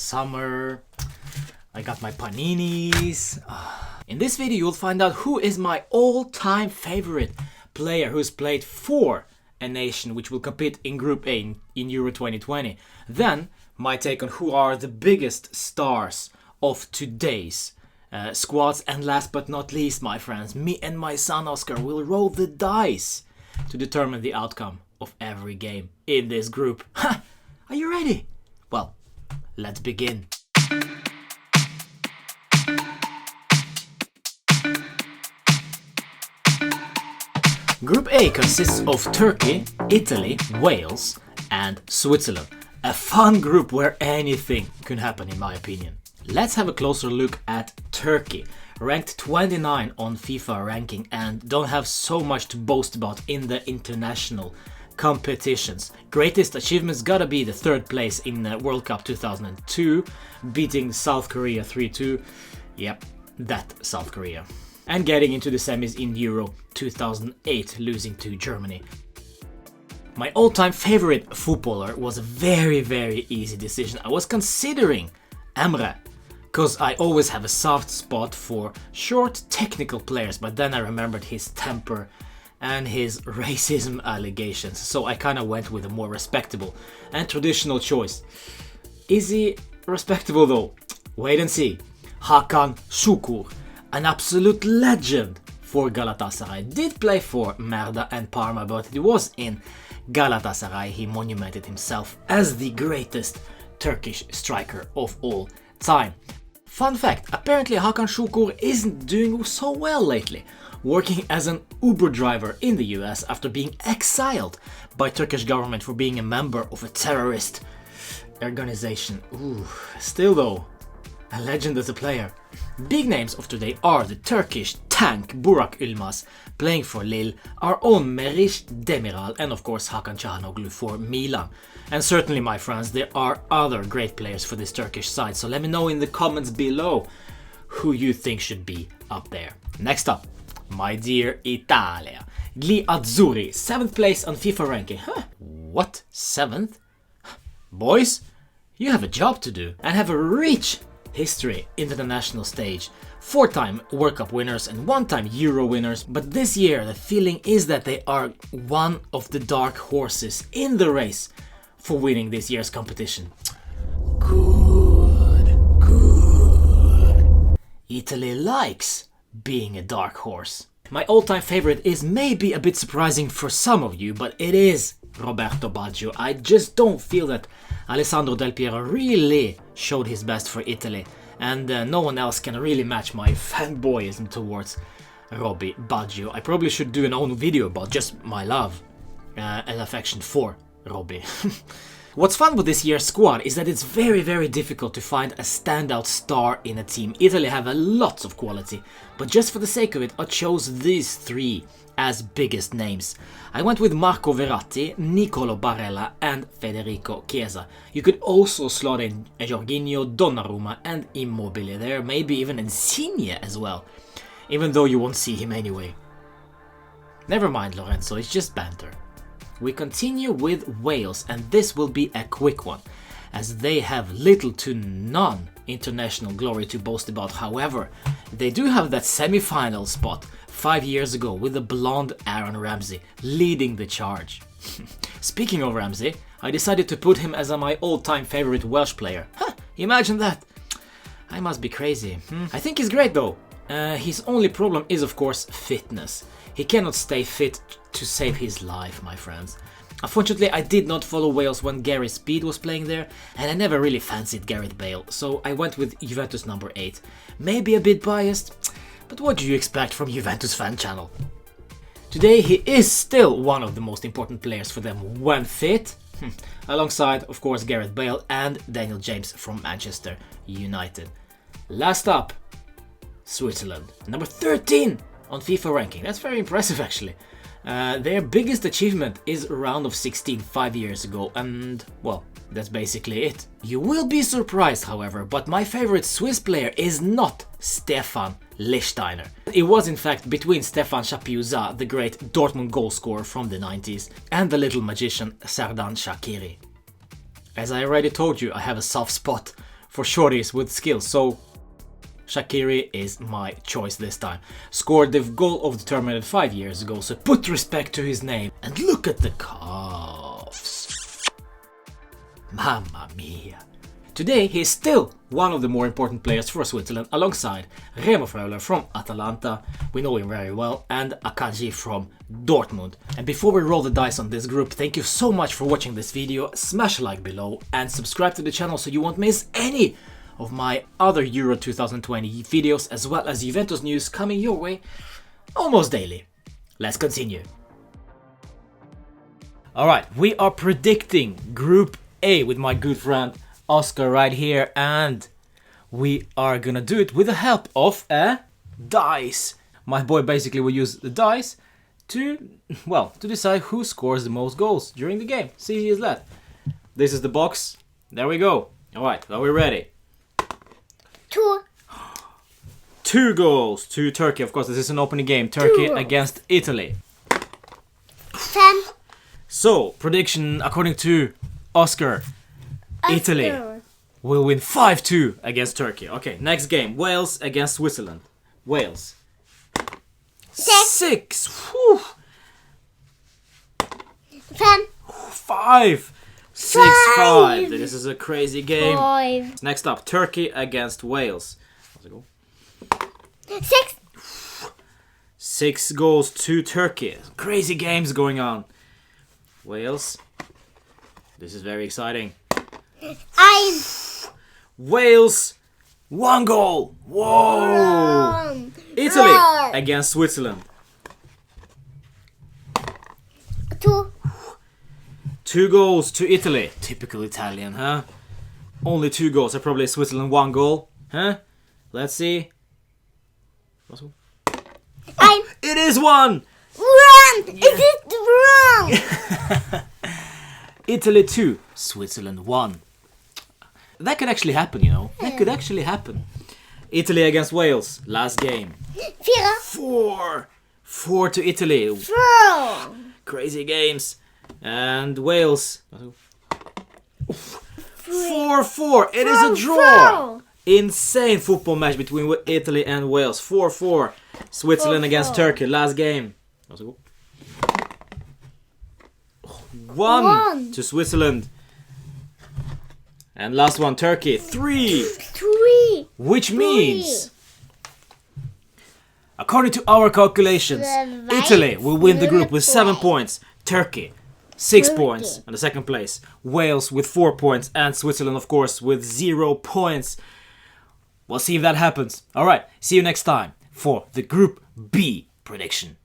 summer. I got my paninis. In this video you'll find out who is my all-time favorite player who's played for a nation which will compete in Group A in Euro 2020. Then my take on who are the biggest stars of today's squads. And last but not least, my friends, me and my son Oscar will roll the dice to determine the outcome of every game in this group. Ha! Are you ready? Well, let's begin. Group A consists of Turkey, Italy, Wales and Switzerland. A fun group where anything can happen in my opinion. Let's have a closer look at Turkey. Ranked 29 on FIFA ranking and don't have so much to boast about in the international competitions. Greatest achievements gotta be the third place in World Cup 2002, beating South Korea 3-2. Yep, that South Korea. And getting into the semis in Euro 2008, losing to Germany. My all-time favorite footballer was a very easy decision. I was considering Emre, because I always have a soft spot for short technical players, but then I remembered his temper and his racism allegations, so I kinda went with a more respectable and traditional choice. Is he respectable though? Wait and see. Hakan Şükür, an absolute legend for Galatasaray. Did play for Merda and Parma, but it was in Galatasaray he monumented himself as the greatest Turkish striker of all time. Fun fact, apparently Hakan Şükür isn't doing so well lately, working as an Uber driver in the US after being exiled by Turkish government for being a member of a terrorist organization. Ooh, still though, a legend as a player. Big names of today are the Turkish tank Burak Yılmaz, playing for Lille, our own Meriç Demiral, and of course Hakan Çalhanoğlu for Milan. And certainly, my friends, there are other great players for this Turkish side, so let me know in the comments below who you think should be up there. Next up, my dear Italia. Gli Azzurri, 7th place on FIFA ranking. Huh? What? 7th? Boys, you have a job to do and have a rich history in the international stage. 4-time World Cup winners and 1-time Euro winners, but this year the feeling is that they are one of the dark horses in the race for winning this year's competition. Good. Italy likes being a dark horse. My all-time favorite is maybe a bit surprising for some of you, but it is Roberto Baggio. I just don't feel that Alessandro Del Piero really showed his best for Italy, and no one else can really match my fanboyism towards Roby Baggio. I probably should do an own video about just my love and affection for Roby. What's fun with this year's squad is that it's very difficult to find a standout star in a team. Italy have a lot of quality, but just for the sake of it, I chose these three as biggest names. I went with Marco Verratti, Nicolo Barella and Federico Chiesa. You could also slot in Jorginho, Donnarumma and Immobile there, maybe even Insigne as well, even though you won't see him anyway. Never mind Lorenzo, it's just banter. We continue with Wales, and this will be a quick one, as they have little to none international glory to boast about. However, they do have that semi-final spot 5 years ago with the blonde Aaron Ramsey leading the charge. Speaking of Ramsey, I decided to put him as my all-time favorite Welsh player. Huh, imagine that! I must be crazy. I think he's great though. His only problem is of course fitness. He cannot stay fit to save his life, my friends. Unfortunately, I did not follow Wales when Gary Speed was playing there, and I never really fancied Gareth Bale, so I went with Juventus number 8. Maybe a bit biased, but what do you expect from Juventus fan channel? Today he is still one of the most important players for them when fit, alongside of course Gareth Bale and Daniel James from Manchester United. Last up, Switzerland, number 13 on FIFA ranking. That's very impressive actually. Their biggest achievement is a round of 16 5 years ago, and well, that's basically it. You will be surprised, however, but my favorite Swiss player is not Stefan Lichtsteiner. It was in fact between Stefan Chapiuza, the great Dortmund goalscorer from the 90s, and the little magician Serdan Shaqiri. As I already told you, I have a soft spot for shorties with skills, so Shaqiri is my choice this time. Scored the goal of the tournament 5 years ago, so put respect to his name. And look at the calves. Mamma mia. Today he is still one of the more important players for Switzerland, alongside Remo Freuler from Atalanta, we know him very well, and Akanji from Dortmund. And before we roll the dice on this group, thank you so much for watching this video. Smash a like below and subscribe to the channel so you won't miss any of my other Euro 2020 videos, as well as Juventus news coming your way almost daily. Let's continue. Alright, we are predicting Group A with my good friend Oscar right here, and we are gonna do it with the help of a dice. My boy basically will use the dice to decide who scores the most goals during the game. See, he is that. This is the box. There we go. Alright, are we ready? 2. 2 goals to Turkey. Of course, this is an opening game. Turkey against Italy. 10. So, prediction according to Oscar. Italy will win 5-2 against Turkey. Okay, next game. Wales against Switzerland. Wales. 6. 10. 5. 6-5. This is a crazy game. 5. Next up, Turkey against Wales. 6. 6 goals to Turkey. Crazy games going on. Wales. This is very exciting. 1. Wales. 1 goal. Whoa. Italy against Switzerland. 2. 2 goals to Italy. Typical Italian, huh? Only 2 goals. Probably Switzerland 1 goal. Huh? Let's see. Oh, it is 1! Wrong! Yeah. Is it wrong? Italy 2. Switzerland 1. That could actually happen, you know. That could actually happen. Italy against Wales. Last game. 4. 4 to Italy. 4. Crazy games. And Wales. 4-4. It is a draw. Insane football match between Italy and Wales. 4-4. Switzerland against Turkey. Last game. 1 to Switzerland. And last one, Turkey. 3. Which means, according to our calculations, Italy will win the group with 7 points. Turkey 6 points in the second place. Wales with 4 points. And Switzerland, of course, with 0 points. We'll see if that happens. Alright, see you next time for the Group B prediction.